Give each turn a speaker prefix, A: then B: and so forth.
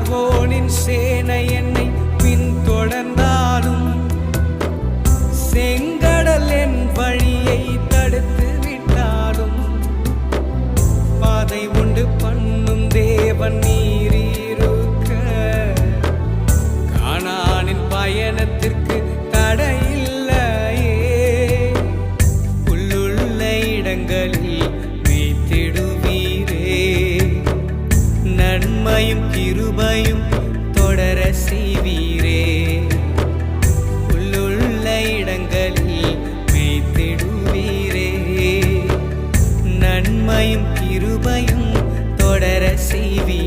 A: பார்வோனின் சேனை என்னை பின்தொடர்ந்தாலும் செங்கடல் என் வழியை தடுத்து விட்டாலும் பாதை உண்டு பண்ணும் தேவன் நீரிருக்க கானானின் பயணத்திற்கு தடையில்லையே. உள்ளுள்ள இடங்களில் மேய்த்திடுவீரே, நன்மையும் கிருபையும் தொடர செய்வீரே. உள்ளுள்ள இடங்களில் மேய்த்திடுவீரே, நன்மையும் கிருபையும் தொடர செய்வீரே.